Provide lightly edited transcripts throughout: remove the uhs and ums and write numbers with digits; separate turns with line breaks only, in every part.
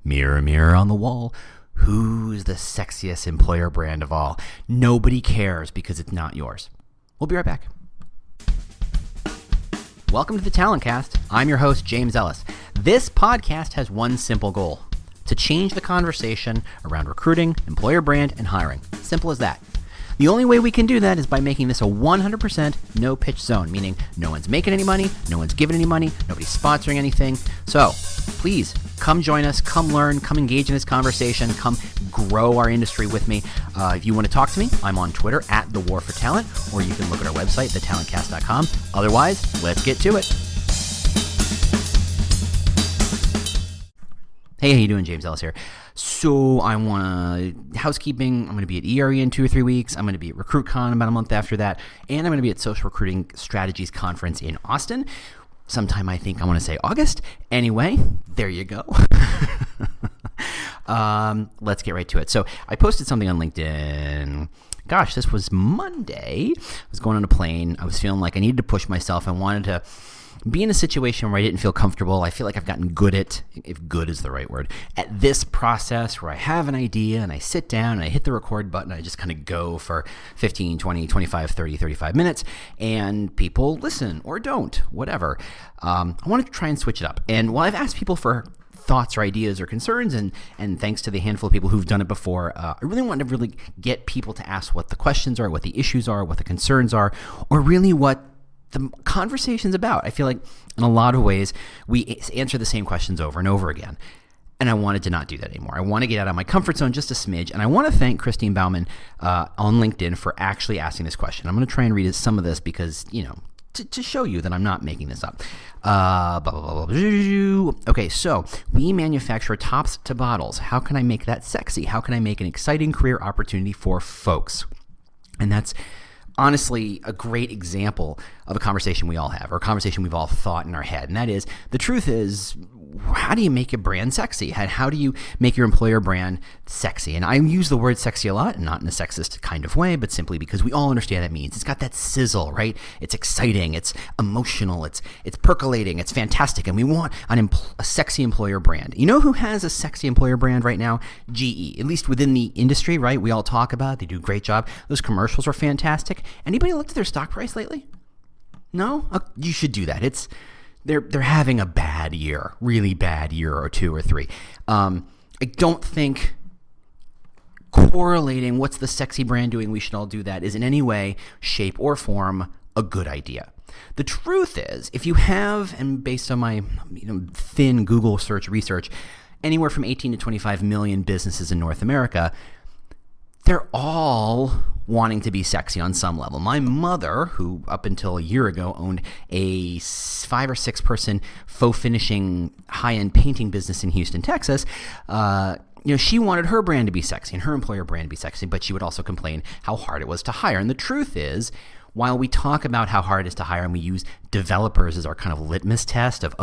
Mirror, mirror on the wall, who's the sexiest employer brand of all? Nobody cares because it's not yours. We'll be right back. Welcome to the Talent Cast. I'm your host, James Ellis. This podcast has one simple goal: to change the conversation around recruiting, employer brand, and hiring. Simple as that. The only way we can do that is by making this a 100% no-pitch zone, meaning no one's making any money, no one's giving any money, nobody's sponsoring anything. So please come join us, come learn, come engage in this conversation, come grow our industry with me. If you want to talk to me, I'm on Twitter at The War for Talent, or you can look at our website, thetalentcast.com. Otherwise, let's get to it. Hey, how you doing? James Ellis here. So I want housekeeping. I'm going to be at ERE in 2 or 3 weeks. I'm going to be at RecruitCon about a month after that. And I'm going to be at Social Recruiting Strategies Conference in Austin. Sometime I think I want to say August. Anyway, there you go. Let's get right to it. So I posted something on LinkedIn. Gosh, this was Monday. I was going on a plane. I was feeling like I needed to push myself. I wanted to be in a situation where I didn't feel comfortable. I feel like I've gotten good at, if good is the right word, at this process where I have an idea and I sit down and I hit the record button. I just kind of go for 15, 20, 25, 30, 35 minutes and people listen or don't, whatever. I want to try and switch it up. And while I've asked people for thoughts or ideas or concerns, and thanks to the handful of people who've done it before, I really want to really get people to ask what the questions are, what the issues are, what the concerns are, or really what the conversation's about. I feel like in a lot of ways we answer the same questions over and over again. And I wanted to not do that anymore. I want to get out of my comfort zone just a smidge. And I want to thank Christine Bauman on LinkedIn for actually asking this question. I'm going to try and read some of this because, you know, to show you that I'm not making this up. Okay, so we manufacture tops to bottles. How can I make that sexy? How can I make an exciting career opportunity for folks? And that's honestly a great example of a conversation we all have, or a conversation we've all thought in our head. And that is, the truth is, how do you make a brand sexy? How do you make your employer brand sexy? And I use the word sexy a lot, not in a sexist kind of way, but simply because we all understand that means. It's got that sizzle, right? It's exciting, it's emotional, it's percolating, it's fantastic, and we want a sexy employer brand. You know who has a sexy employer brand right now? GE, at least within the industry, right? We all talk about it. They do a great job. Those commercials are fantastic. Anybody looked at their stock price lately? No? You should do that. They're having a bad year, really bad year or 2 or 3. I don't think correlating what's the sexy brand doing, we should all do that, is in any way, shape, or form a good idea. The truth is, if you have, and based on my thin Google search research, anywhere from 18 to 25 million businesses in North America, they're all wanting to be sexy on some level. My mother, who up until a year ago owned a 5 or 6 person faux finishing high-end painting business in Houston, Texas, she wanted her brand to be sexy and her employer brand to be sexy, but she would also complain how hard it was to hire. And the truth is, while we talk about how hard it is to hire and we use developers as our kind of litmus test of,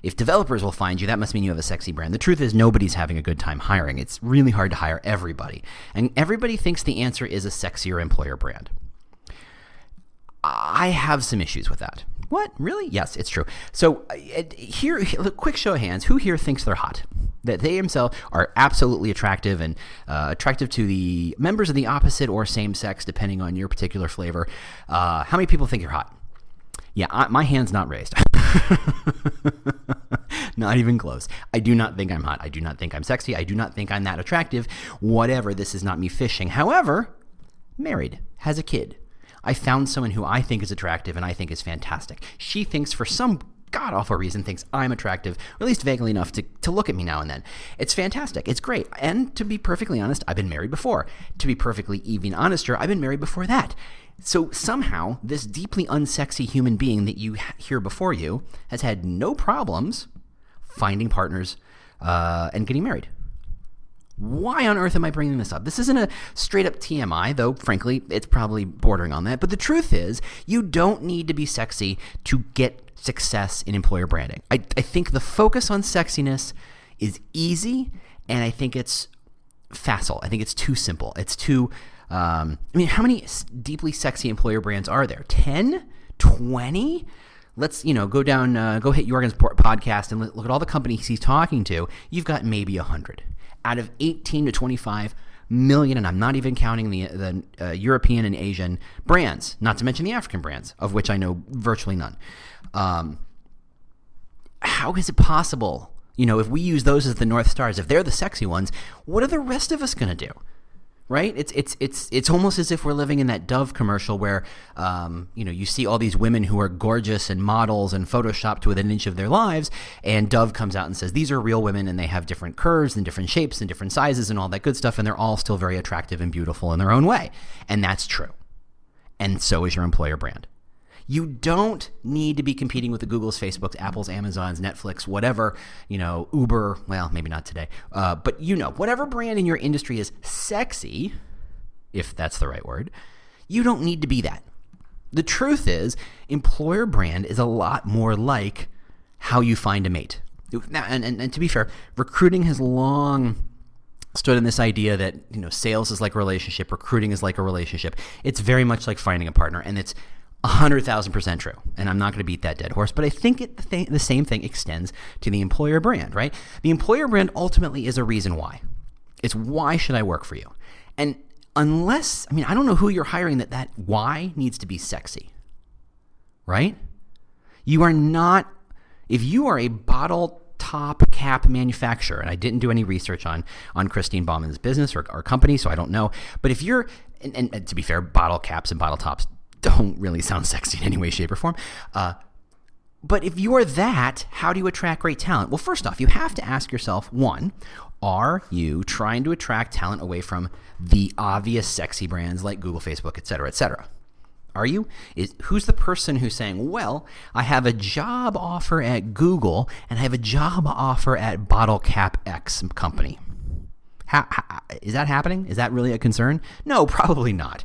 if developers will find you, that must mean you have a sexy brand. The truth is nobody's having a good time hiring. It's really hard to hire everybody. And everybody thinks the answer is a sexier employer brand. I have some issues with that. What? Really? Yes, it's true. So here, a quick show of hands. Who here thinks they're hot? That they themselves are absolutely attractive and attractive to the members of the opposite or same sex, depending on your particular flavor. How many people think you're hot? Yeah, my hand's not raised. Not even close. I do not think I'm hot. I do not think I'm sexy. I do not think I'm that attractive. Whatever, this is not me fishing. However, married, has a kid. I found someone who I think is attractive and I think is fantastic. She thinks, for some god-awful reason, thinks I'm attractive, or at least vaguely enough to look at me now and then. It's fantastic. It's great. And to be perfectly honest, I've been married before. To be perfectly even honester, I've been married before that. So somehow, this deeply unsexy human being that you hear before you has had no problems finding partners and getting married. Why on earth am I bringing this up? This isn't a straight up TMI, though frankly, it's probably bordering on that. But the truth is, you don't need to be sexy to get success in employer branding. I think the focus on sexiness is easy, and I think it's facile. I think it's too simple. It's too, how many deeply sexy employer brands are there? 10? 20? Let's, go hit Jorgen's podcast and look at all the companies he's talking to. You've got maybe 100 out of 18 to 25 million, and I'm not even counting the European and Asian brands, not to mention the African brands, of which I know virtually none. How is it possible? If we use those as the North Stars, if they're the sexy ones, what are the rest of us going to do? Right? It's almost as if we're living in that Dove commercial where, you see all these women who are gorgeous and models and photoshopped to within an inch of their lives, and Dove comes out and says, these are real women and they have different curves and different shapes and different sizes and all that good stuff, and they're all still very attractive and beautiful in their own way. And that's true. And so is your employer brand. You don't need to be competing with the Googles, Facebooks, Apples, Amazons, Netflix, whatever, Uber, well, maybe not today, but whatever brand in your industry is sexy, if that's the right word, you don't need to be that. The truth is, employer brand is a lot more like how you find a mate. Now, and to be fair, recruiting has long stood in this idea that, sales is like a relationship, recruiting is like a relationship. It's very much like finding a partner, and it's 100,000% true, and I'm not going to beat that dead horse, but I think the same thing extends to the employer brand, right? The employer brand ultimately is a reason why. It's why should I work for you? And I don't know who you're hiring that why needs to be sexy, right? You are not, if you are a bottle top cap manufacturer, and I didn't do any research on Christine Bauman's business or company, so I don't know, but if you're, and to be fair, bottle caps and bottle tops don't really sound sexy in any way, shape, or form. But if you are that, how do you attract great talent? Well, first off, you have to ask yourself, one, are you trying to attract talent away from the obvious sexy brands like Google, Facebook, et cetera, et cetera? Are you? Who's the person who's saying, well, I have a job offer at Google and I have a job offer at Bottle Cap X company? How, is that happening? Is that really a concern? No, probably not.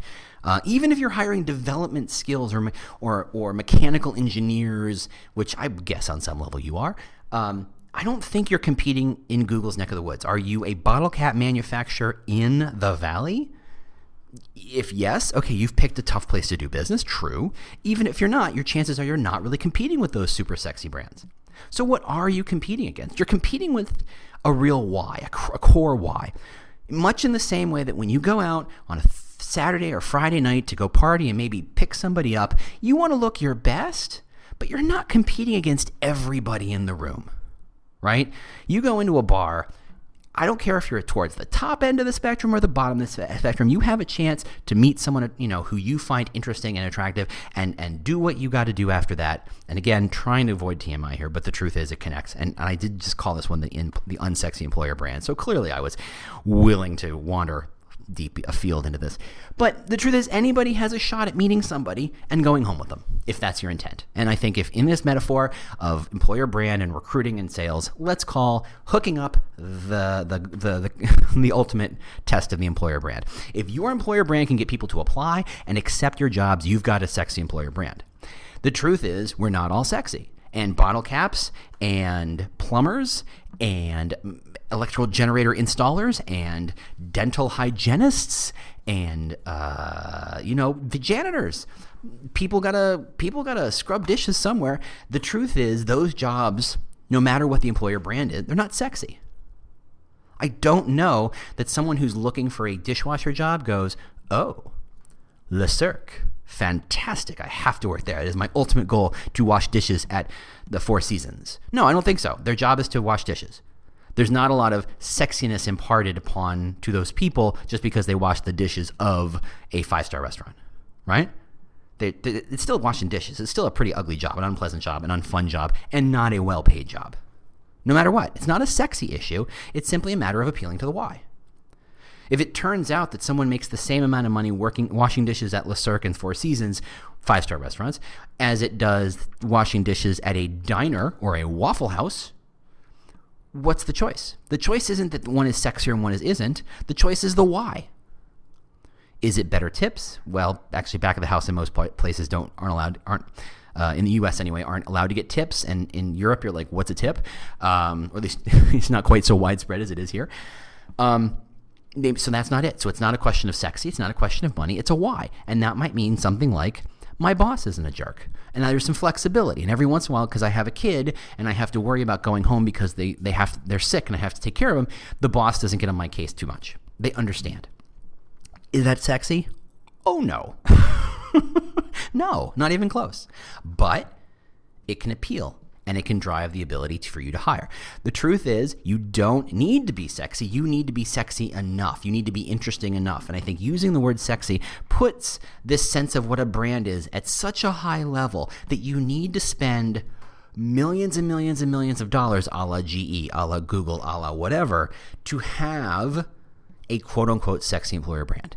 Even if you're hiring development skills or mechanical engineers, which I guess on some level you are, I don't think you're competing in Google's neck of the woods. Are you a bottle cap manufacturer in the Valley? If yes, okay, you've picked a tough place to do business, true. Even if you're not, your chances are you're not really competing with those super sexy brands. So what are you competing against? You're competing with a real why, a core why. Much in the same way that when you go out on a Saturday or Friday night to go party and maybe pick somebody up, you want to look your best, but you're not competing against everybody in the room, right? You go into a bar, I don't care if you're towards the top end of the spectrum or the bottom of the spectrum, you have a chance to meet someone, who you find interesting and attractive and do what you got to do after that. And again, trying to avoid TMI here, but the truth is it connects. And I did just call this one the unsexy employer brand. So clearly I was willing to wander deep afield into this. But the truth is anybody has a shot at meeting somebody and going home with them, if that's your intent. And I think if in this metaphor of employer brand and recruiting and sales, let's call hooking up the ultimate test of the employer brand. If your employer brand can get people to apply and accept your jobs, you've got a sexy employer brand. The truth is we're not all sexy. And bottle caps and plumbers and electrical generator installers and dental hygienists and the janitors. People gotta scrub dishes somewhere. The truth is those jobs, no matter what the employer brand is, they're not sexy. I don't know that someone who's looking for a dishwasher job goes, oh, Le Cirque, fantastic, I have to work there. It is my ultimate goal to wash dishes at the Four Seasons. No, I don't think so. Their job is to wash dishes. There's not a lot of sexiness imparted upon to those people just because they wash the dishes of a 5-star restaurant, right? It's still washing dishes. It's still a pretty ugly job, an unpleasant job, an unfun job, and not a well-paid job. No matter what. It's not a sexy issue. It's simply a matter of appealing to the why. If it turns out that someone makes the same amount of money washing dishes at Le Cirque and Four Seasons, 5-star restaurants, as it does washing dishes at a diner or a Waffle House, what's the choice? The choice isn't that one is sexier and one isn't. The choice is the why. Is it better tips? Well, actually, back of the house in most places aren't in the U.S. anyway, aren't allowed to get tips. And in Europe, you're like, what's a tip? Or at least it's not quite so widespread as it is here. So that's not it. So it's not a question of sexy. It's not a question of money. It's a why. And that might mean something like my boss isn't a jerk. And there's some flexibility. And every once in a while, because I have a kid and I have to worry about going home because they're sick and I have to take care of them, the boss doesn't get on my case too much. They understand. Is that sexy? Oh, no. No, not even close. But it can appeal and it can drive the ability for you to hire. The truth is, you don't need to be sexy. You need to be sexy enough. You need to be interesting enough. And I think using the word sexy puts this sense of what a brand is at such a high level that you need to spend millions and millions and millions of dollars, a la GE, a la Google, a la whatever, to have a quote-unquote sexy employer brand.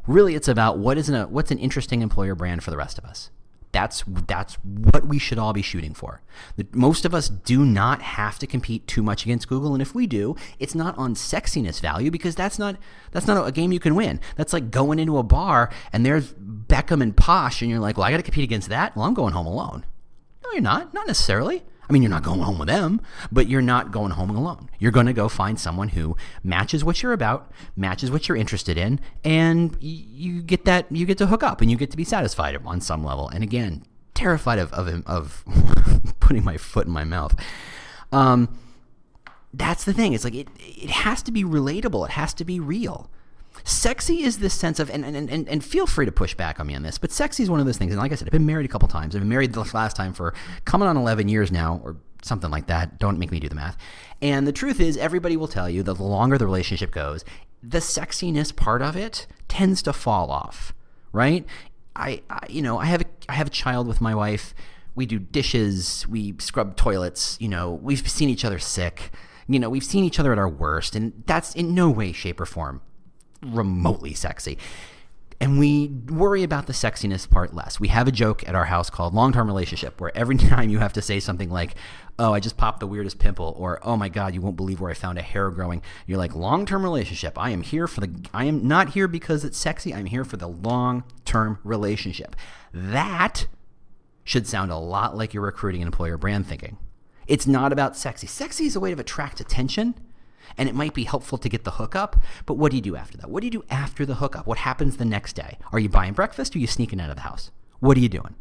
Really, it's about what's an interesting employer brand for the rest of us. That's what we should all be shooting for. Most of us do not have to compete too much against Google, and if we do, it's not on sexiness value, because that's not a game you can win. That's like going into a bar and there's Beckham and Posh, and you're like, well, I got to compete against that. Well, I'm going home alone. No, you're not. Not necessarily. I mean, you're not going home with them, but you're not going home alone. You're going to go find someone who matches what you're about, matches what you're interested in, and you get to hook up and you get to be satisfied on some level. And again, terrified of putting my foot in my mouth. That's the thing. It's like it has to be relatable. It has to be real. Sexy is this sense of, and feel free to push back on me on this, but sexy is one of those things. And like I said, I've been married a couple times. I've been married the last time for coming on 11 years now, or something like that. Don't make me do the math. And the truth is, everybody will tell you that the longer the relationship goes, the sexiness part of it tends to fall off, right? I have a child with my wife. We do dishes. We scrub toilets. We've seen each other sick. We've seen each other at our worst, and that's in no way, shape, or form remotely sexy. And we worry about the sexiness part less. We have a joke at our house called long-term relationship, where every time you have to say something like, oh, I just popped the weirdest pimple, or oh my God, you won't believe where I found a hair growing. You're like, long-term relationship. I am not here because it's sexy. I'm here for the long-term relationship. That should sound a lot like you're recruiting an employer brand thinking. It's not about sexy. Sexy is a way to attract attention, and it might be helpful to get the hookup, but what do you do after that? What do you do after the hookup? What happens the next day? Are you buying breakfast, or are you sneaking out of the house? What are you doing?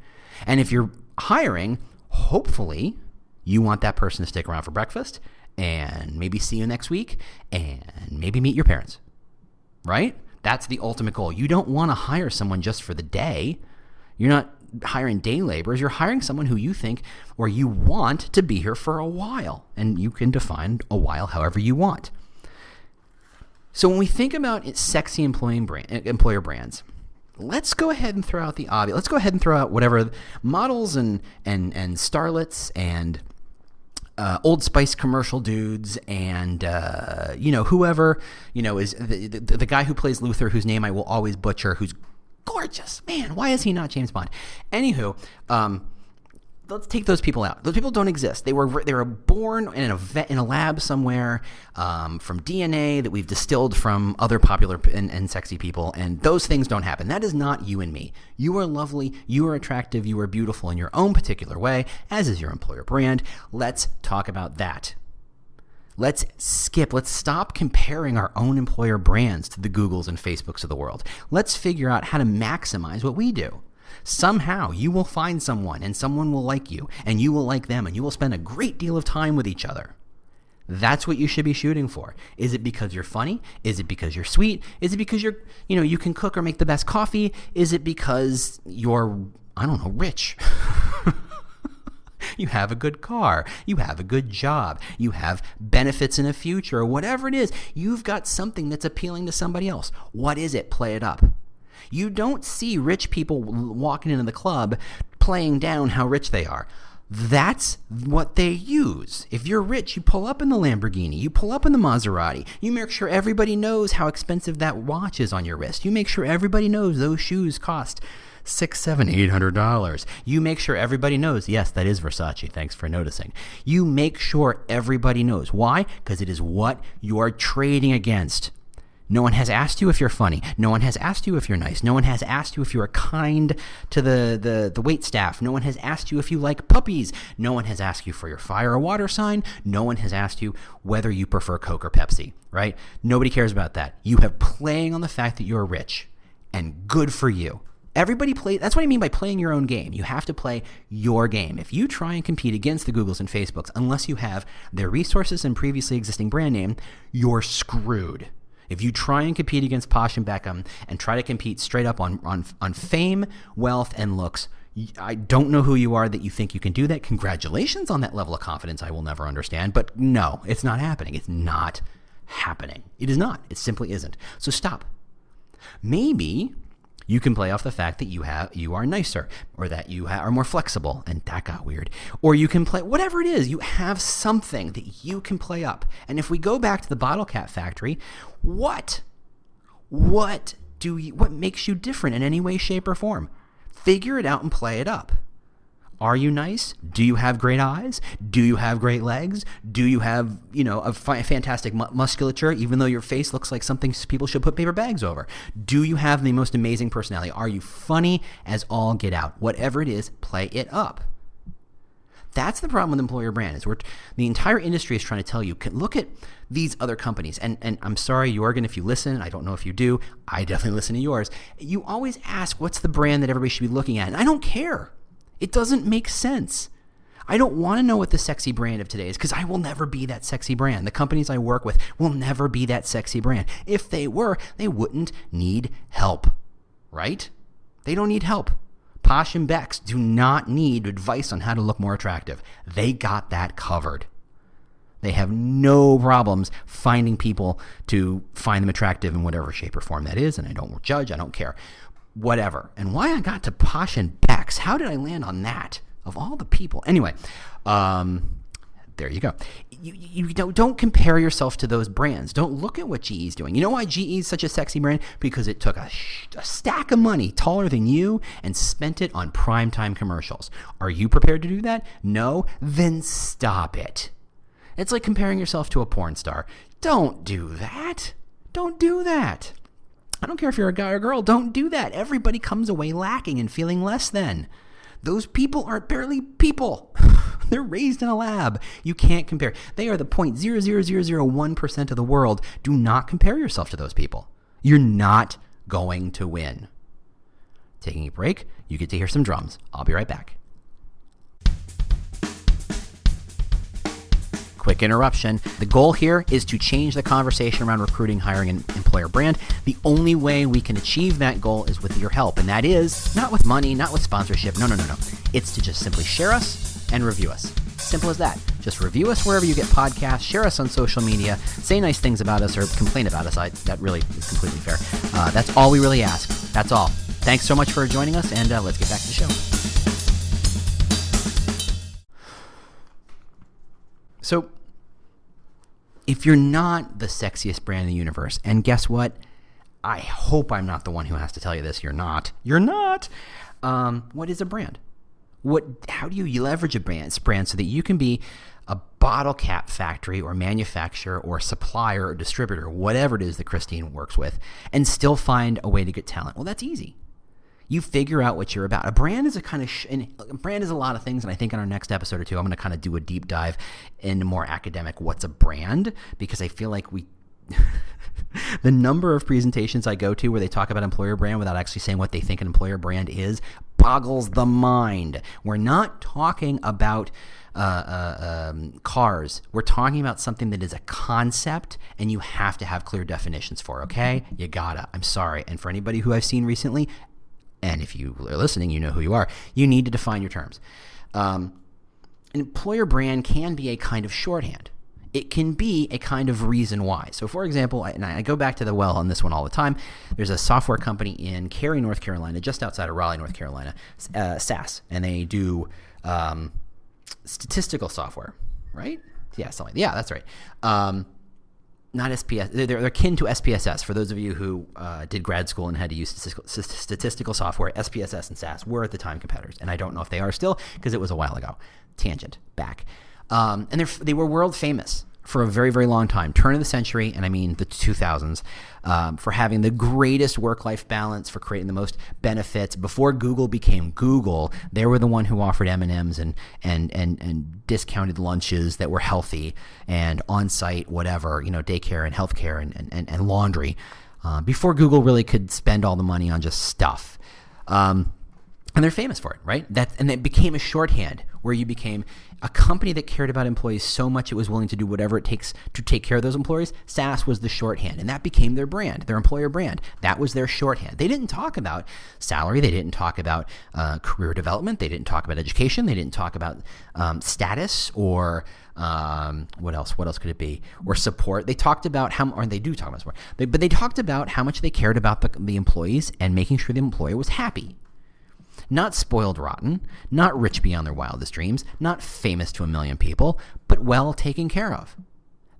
And if you're hiring, hopefully you want that person to stick around for breakfast and maybe see you next week and maybe meet your parents, right? That's the ultimate goal. You don't want to hire someone just for the day. You're not hiring day laborers. You're hiring someone who you think or you want to be here for a while, and you can define a while however you want. So when we think about sexy employer brands, let's go ahead and throw out the obvious. Let's go ahead and throw out whatever models and starlets and Old Spice commercial dudes and whoever is the guy who plays Luther, whose name I will always butcher, who's gorgeous. Man, why is he not James Bond? Anywho, let's take those people out. Those people don't exist. They were born in a lab somewhere from DNA that we've distilled from other popular and sexy people, and those things don't happen. That is not you and me. You are lovely. You are attractive. You are beautiful in your own particular way, as is your employer brand. Let's talk about that. Let's stop comparing our own employer brands to the Googles and Facebooks of the world. Let's figure out how to maximize what we do. Somehow you will find someone, and someone will like you, and you will like them, and you will spend a great deal of time with each other. That's what you should be shooting for. Is it because you're funny? Is it because you're sweet? Is it because you can cook or make the best coffee? Is it because you're, rich? You have a good car, you have a good job, you have benefits in the future, or whatever it is. You've got something that's appealing to somebody else. What is it? Play it up. You don't see rich people walking into the club playing down how rich they are. That's what they use. If you're rich, you pull up in the Lamborghini, you pull up in the Maserati, you make sure everybody knows how expensive that watch is on your wrist. You make sure everybody knows those shoes cost $600, $700, $800. You make sure everybody knows, yes, that is Versace. Thanks for noticing. You make sure everybody knows. Why? Because it is what you are trading against. No one has asked you if you're funny. No one has asked you if you're nice. No one has asked you if you are kind to the wait staff. No one has asked you if you like puppies. No one has asked you for your fire or water sign. No one has asked you whether you prefer Coke or Pepsi, right? Nobody cares about that. You have playing on the fact that you're rich, and good for you. Everybody that's what I mean by playing your own game. You have to play your game. If you try and compete against the Googles and Facebooks, unless you have their resources and previously existing brand name, you're screwed. If you try and compete against Posh and Beckham and try to compete straight up on fame, wealth, and looks, I don't know who you are that you think you can do that. Congratulations on that level of confidence I will never understand. But no, it's not happening. It's not happening. It is not. It simply isn't. So stop. Maybe you can play off the fact that you are nicer, or that you are more flexible, and that got weird. Or you can play whatever it is. You have something that you can play up. And if we go back to the bottle cap factory, what makes you different in any way, shape, or form? Figure it out and play it up. Are you nice? Do you have great eyes? Do you have great legs? Do you have, a fantastic musculature, even though your face looks like something people should put paper bags over? Do you have the most amazing personality? Are you funny as all get out? Whatever it is, play it up. That's the problem with employer brand, is the entire industry is trying to tell you, look at these other companies. And I'm sorry, Jorgen, if you listen, I don't know if you do. I definitely listen to yours. You always ask, what's the brand that everybody should be looking at? And I don't care. It doesn't make sense. I don't want to know what the sexy brand of today is, because I will never be that sexy brand. The companies I work with will never be that sexy brand. If they were, they wouldn't need help, right? They don't need help. Posh and Becks do not need advice on how to look more attractive. They got that covered. They have no problems finding people to find them attractive in whatever shape or form that is, and I don't judge, I don't care. Whatever. And why I got to Posh and Becks, how did I land on that of all the people? Anyway, there you go. You don't compare yourself to those brands. Don't look at what GE's doing. You know why GE is such a sexy brand? Because it took a stack of money taller than you and spent it on primetime commercials. Are you prepared to do that? No? Then stop it. It's like comparing yourself to a porn star. Don't do that. Don't do that. I don't care if you're a guy or girl. Don't do that. Everybody comes away lacking and feeling less than. Those people are barely people. They're raised in a lab. You can't compare. They are the 0.00001% of the world. Do not compare yourself to those people. You're not going to win. Taking a break, you get to hear some drums. I'll be right back. Quick interruption. The goal here is to change the conversation around recruiting, hiring, and employer brand. The only way we can achieve that goal is with your help, and that is not with money, not with sponsorship. No. It's to just simply share us and review us. Simple as that. Just review us wherever you get podcasts, share us on social media, say nice things about us or complain about us. That really is completely fair. That's all we really ask. That's all. Thanks so much for joining us, and let's get back to the show. So, if you're not the sexiest brand in the universe, and guess what? I hope I'm not the one who has to tell you this. You're not. You're not. What is a brand? How do you leverage a brand so that you can be a bottle cap factory or manufacturer or supplier or distributor, whatever it is that Christine works with, and still find a way to get talent? Well, that's easy. You figure out what you're about. A brand is a brand is a lot of things, and I think in our next episode or two, I'm going to kind of do a deep dive into more academic what's a brand, because I feel like the number of presentations I go to where they talk about employer brand without actually saying what they think an employer brand is boggles the mind. We're not talking about cars. We're talking about something that is a concept, and you have to have clear definitions for, okay? You gotta. I'm sorry. And for anybody who I've seen recently, and if you are listening, you know who you are, you need to define your terms. An employer brand can be a kind of shorthand. It can be a kind of reason why. So, for example, and I go back to the well on this one all the time. There's a software company in Cary, North Carolina, just outside of Raleigh, North Carolina, SAS, and they do statistical software, right? Yeah, that's right. Not SPS. They're akin to SPSS. For those of you who did grad school and had to use statistical software, SPSS and SAS were at the time competitors, and I don't know if they are still because it was a while ago. Tangent back, and they were world famous for a very, very long time, turn of the century, and I mean the 2000s, for having the greatest work-life balance, for creating the most benefits. Before Google became Google, they were the one who offered M&Ms and discounted lunches that were healthy and on-site, whatever, daycare and healthcare and laundry. Before Google really could spend all the money on just stuff. And they're famous for it, right? And it became a shorthand where you became a company that cared about employees so much it was willing to do whatever it takes to take care of those employees. SaaS was the shorthand, and that became their brand, their employer brand. That was their shorthand. They didn't talk about salary. They didn't talk about career development. They didn't talk about education. They didn't talk about status or what else? What else could it be? Or support. They talked about they do talk about support, but they talked about how much they cared about the employees and making sure the employer was happy. Not spoiled rotten, not rich beyond their wildest dreams, not famous to a million people, but well taken care of.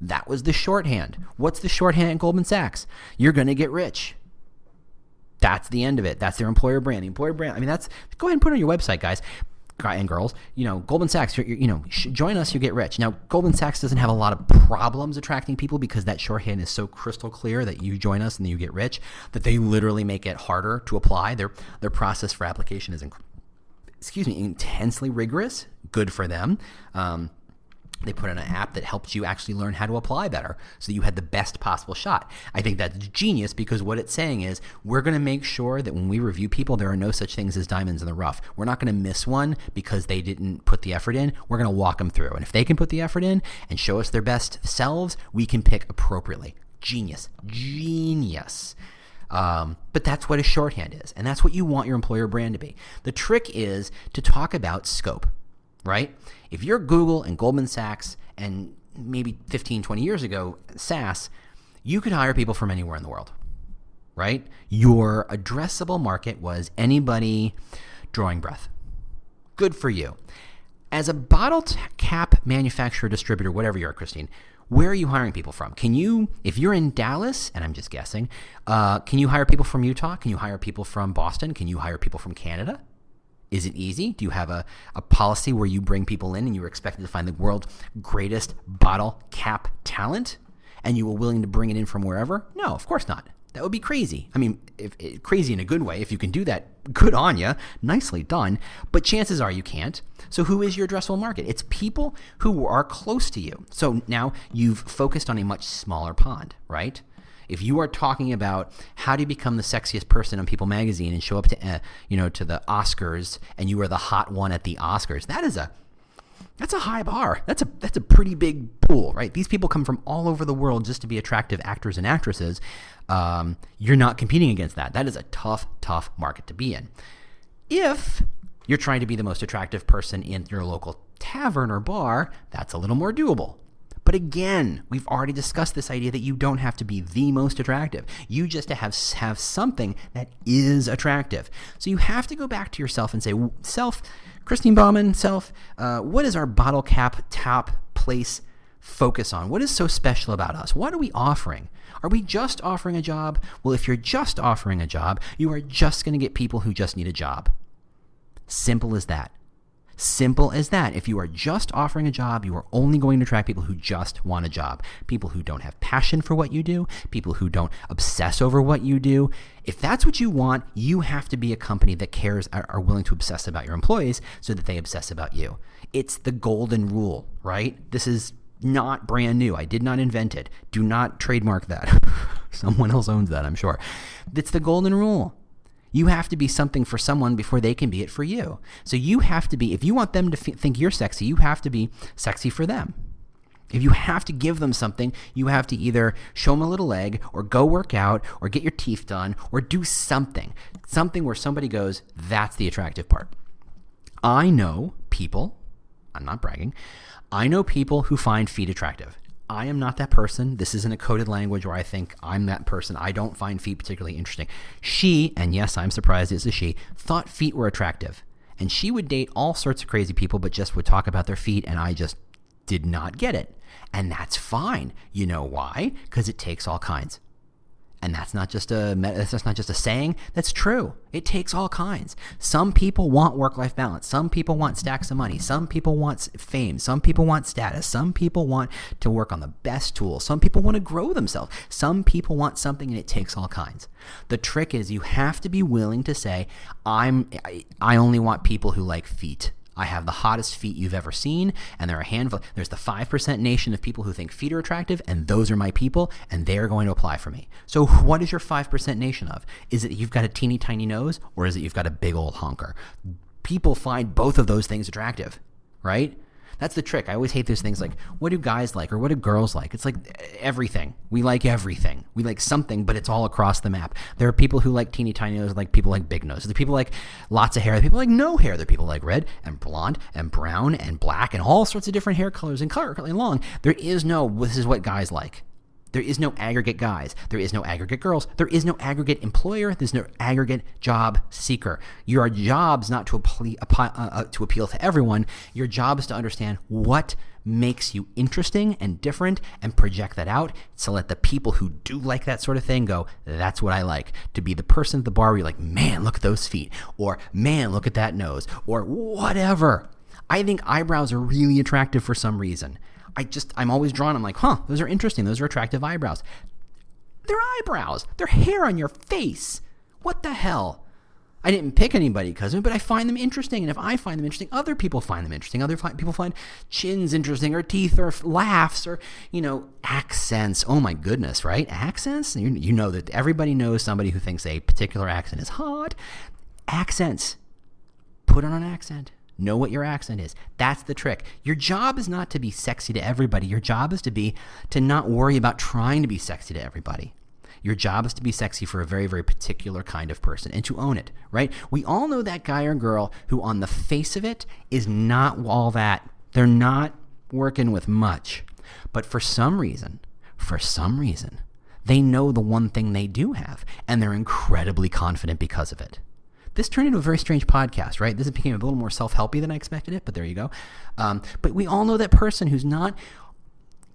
That was the shorthand. What's the shorthand at Goldman Sachs? You're going to get rich. That's the end of it. That's their employer brand. The employer brand, go ahead and put it on your website, guys and girls. Goldman Sachs, join us, you get rich. Now, Goldman Sachs doesn't have a lot of problems attracting people because that shorthand is so crystal clear that you join us and then you get rich that they literally make it harder to apply. Their process for application is intensely rigorous. Good for them. They put in an app that helps you actually learn how to apply better so that you had the best possible shot. I think that's genius because what it's saying is we're going to make sure that when we review people, there are no such things as diamonds in the rough. We're not going to miss one because they didn't put the effort in. We're going to walk them through. And if they can put the effort in and show us their best selves, we can pick appropriately. Genius. But that's what a shorthand is. And that's what you want your employer brand to be. The trick is to talk about scope. Right? If you're Google and Goldman Sachs and maybe 15, 20 years ago, SaaS, you could hire people from anywhere in the world, right? Your addressable market was anybody drawing breath. Good for you. As a bottle cap manufacturer, distributor, whatever you are, Christine, where are you hiring people from? Can you, if you're in Dallas, and I'm just guessing, can you hire people from Utah? Can you hire people from Boston? Can you hire people from Canada? Is it easy? Do you have a policy where you bring people in and you're expected to find the world's greatest bottle cap talent and you are willing to bring it in from wherever? No, of course not. That would be crazy. Crazy in a good way. If you can do that, good on you. Nicely done. But chances are you can't. So who is your addressable market? It's people who are close to you. So now you've focused on a much smaller pond, right? If you are talking about how do you become the sexiest person on People Magazine and show up to the Oscars and you are the hot one at the Oscars, that's a high bar. That's a pretty big pool, right? These people come from all over the world just to be attractive actors and actresses. You're not competing against that. That is a tough market to be in. If you're trying to be the most attractive person in your local tavern or bar, that's a little more doable. But again, we've already discussed this idea that you don't have to be the most attractive. You just have something that is attractive. So you have to go back to yourself and say, Christine Bauman, what is our bottle cap top place focus on? What is so special about us? What are we offering? Are we just offering a job? Well, if you're just offering a job, you are just going to get people who just need a job. Simple as that. Simple as that. If you are just offering a job, you are only going to attract people who just want a job. People who don't have passion for what you do. People who don't obsess over what you do. If that's what you want, you have to be a company that cares, are willing to obsess about your employees so that they obsess about you. It's the golden rule, right? This is not brand new. I did not invent it. Do not trademark that. Someone else owns that, I'm sure. It's the golden rule. You have to be something for someone before they can be it for you. So you have to be, if you want them to think you're sexy, you have to be sexy for them. If you have to give them something, you have to either show them a little leg or go work out or get your teeth done or do something where somebody goes, that's the attractive part. I know people, I'm not bragging, I know people who find feet attractive. I am not that person. This isn't a coded language where I think I'm that person. I don't find feet particularly interesting. She, and yes, I'm surprised it's a she, thought feet were attractive. And she would date all sorts of crazy people, but just would talk about their feet, and I just did not get it. And that's fine. You know why? Because it takes all kinds. And that's not just a saying. That's true. It takes all kinds. Some people want work-life balance. Some people want stacks of money. Some people want fame. Some people want status. Some people want to work on the best tools. Some people want to grow themselves. Some people want something, and it takes all kinds. The trick is you have to be willing to say, I only want people who like feet. I have the hottest feet you've ever seen, and there are a handful. There's the 5% nation of people who think feet are attractive, and those are my people, and they're going to apply for me. So what is your 5% nation of? Is it you've got a teeny tiny nose, or is it you've got a big old honker? People find both of those things attractive, right? That's the trick. I always hate those things like, what do guys like or what do girls like? It's like everything. We like everything. We like something, but it's all across the map. There are people who like teeny tiny noses, like people like big noses. There are people like lots of hair. There are people like no hair. There are people like red and blonde and brown and black and all sorts of different hair colors and color long. There is no, this is what guys like. There is no aggregate guys. There is no aggregate girls. There is no aggregate employer. There's no aggregate job seeker. Your job's not to appeal to everyone. Your job is to understand what makes you interesting and different and project that out to let the people who do like that sort of thing go, that's what I like. To be the person at the bar where you're like, man, look at those feet, or man, look at that nose, or whatever. I think eyebrows are really attractive for some reason. I'm always drawn. I'm like, those are interesting. Those are attractive eyebrows. They're eyebrows. They're hair on your face. What the hell? I didn't pick anybody because of it, but I find them interesting. And if I find them interesting, other people find them interesting. People find chins interesting, or teeth, or laughs, or, accents. Oh my goodness, right? Accents? You know that everybody knows somebody who thinks a particular accent is hot. Accents. Put on an accent. Know what your accent is. That's the trick. Your job is not to be sexy to everybody. Your job is to not worry about trying to be sexy to everybody. Your job is to be sexy for a very, very particular kind of person and to own it, right? We all know that guy or girl who on the face of it is not all that. They're not working with much. But for some reason, they know the one thing they do have, and they're incredibly confident because of it. This turned into a very strange podcast, right? This became a little more self-helpy than I expected it, but there you go. But we all know that person who's not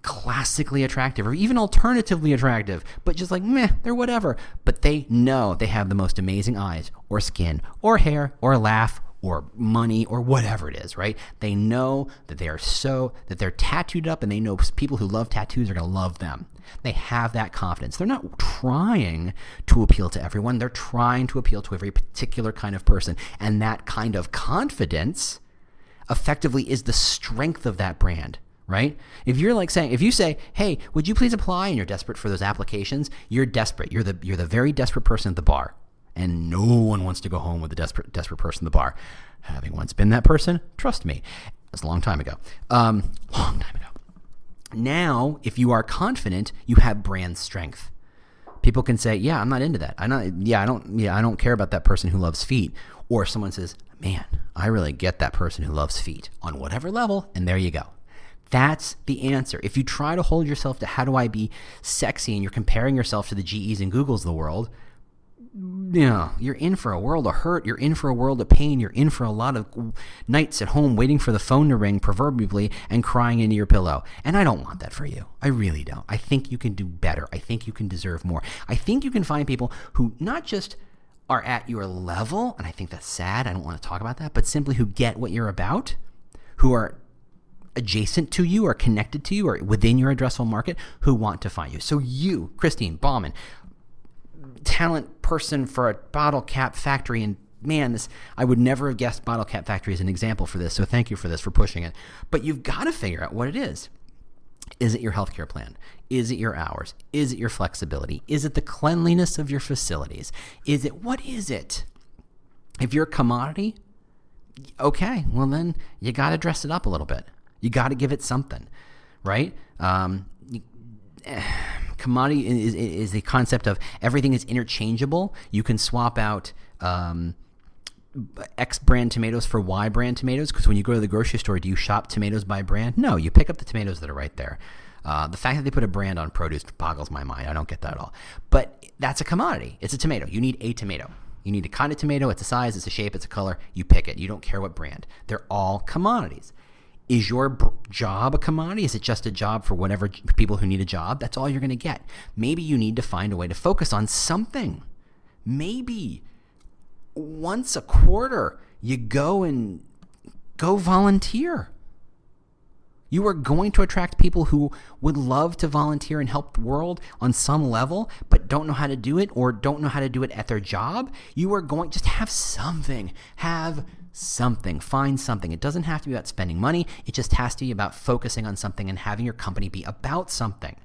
classically attractive or even alternatively attractive, but just like, meh, they're whatever. But they know they have the most amazing eyes or skin or hair or laugh or money or whatever it is, right? They know that they're tattooed up, and they know people who love tattoos are going to love them. They have that confidence. They're not trying to appeal to everyone. They're trying to appeal to a very particular kind of person. And that kind of confidence effectively is the strength of that brand, right? If you say, hey, would you please apply? And you're desperate for those applications, you're desperate. You're the very desperate person at the bar. And no one wants to go home with a desperate person at the bar. Having once been that person, trust me, it was a long time ago. Now, if you are confident, you have brand strength. People can say, yeah, I'm not into that. I don't care about that person who loves feet. Or someone says, man, I really get that person who loves feet on whatever level. And there you go. That's the answer. If you try to hold yourself to how do I be sexy and you're comparing yourself to the GEs and Googles of the world, you're in for a world of hurt. You're in for a world of pain. You're in for a lot of nights at home waiting for the phone to ring, proverbially, and crying into your pillow. And I don't want that for you. I really don't. I think you can do better. I think you can deserve more. I think you can find people who not just are at your level, and I think that's sad. I don't want to talk about that, but simply who get what you're about, who are adjacent to you or connected to you or within your addressable market, who want to find you. So you, Christine Bauman, talent person for a bottle cap factory, and man, I would never have guessed Bottle Cap Factory as an example for this, so thank you for this, for pushing it. But you've got to figure out what it is. Is it your healthcare plan? Is it your hours? Is it your flexibility? Is it the cleanliness of your facilities? What is it? If you're a commodity, okay, well then you got to dress it up a little bit. You got to give it something, right? Commodity is the concept of everything is interchangeable. You can swap out X brand tomatoes for Y brand tomatoes, because when you go to the grocery store, do you shop tomatoes by brand? No, you pick up the tomatoes that are right there. The fact that they put a brand on produce boggles my mind. I don't get that at all. But that's a commodity. It's a tomato. You need a tomato. You need a kind of tomato. It's a size, it's a shape, it's a color. You pick it. You don't care what brand. They're all commodities. Is your job a commodity? Is it just a job for whatever people who need a job? That's all you're going to get. Maybe you need to find a way to focus on something. Maybe once a quarter you go volunteer. You are going to attract people who would love to volunteer and help the world on some level, but don't know how to do it or don't know how to do it at their job. You are going, just have something. Have something. Find something. It doesn't have to be about spending money. It just has to be about focusing on something and having your company be about something.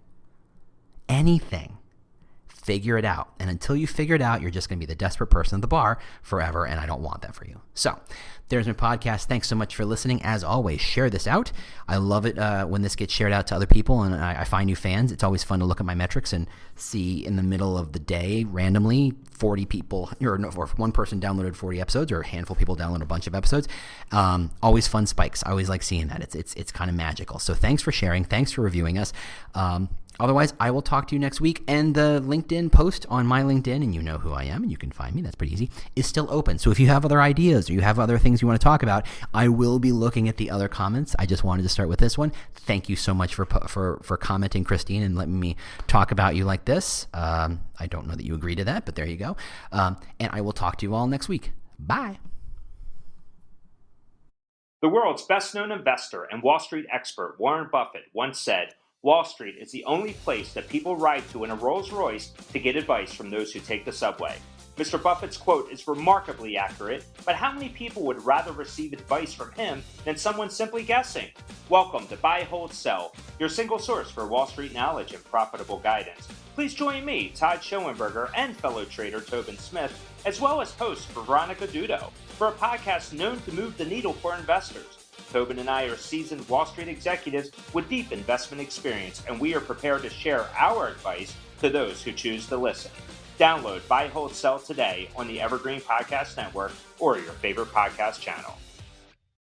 Anything. Figure it out. And until you figure it out, you're just going to be the desperate person at the bar forever, and I don't want that for you. So there's my podcast. Thanks so much for listening. As always, share this out. I love it when this gets shared out to other people and I find new fans. It's always fun to look at my metrics and see in the middle of the day, randomly, 40 people, or one person downloaded 40 episodes, or a handful of people download a bunch of episodes. Always fun spikes. I always like seeing that. It's kind of magical. So thanks for sharing. Thanks for reviewing us. Otherwise, I will talk to you next week. And the LinkedIn post on my LinkedIn, and you know who I am, and you can find me. That's pretty easy. Is still open. So if you have other ideas or you have other things you want to talk about, I will be looking at the other comments. I just wanted to start with this one. Thank you so much for commenting, Christine, and letting me talk about you like this. I don't know that you agree to that, but there you go. And I will talk to you all next week. Bye.
The world's best-known investor and Wall Street expert Warren Buffett once said, "Wall Street is the only place that people ride to in a Rolls-Royce to get advice from those who take the subway." Mr. Buffett's quote is remarkably accurate, but how many people would rather receive advice from him than someone simply guessing? Welcome to Buy, Hold, Sell, your single source for Wall Street knowledge and profitable guidance. Please join me, Todd Schoenberger, and fellow trader Tobin Smith, as well as host Veronica Dudo, for a podcast known to move the needle for investors. Tobin and I are seasoned Wall Street executives with deep investment experience, and we are prepared to share our advice to those who choose to listen. Download Buy, Hold, Sell today on the Evergreen Podcast Network or your favorite podcast channel.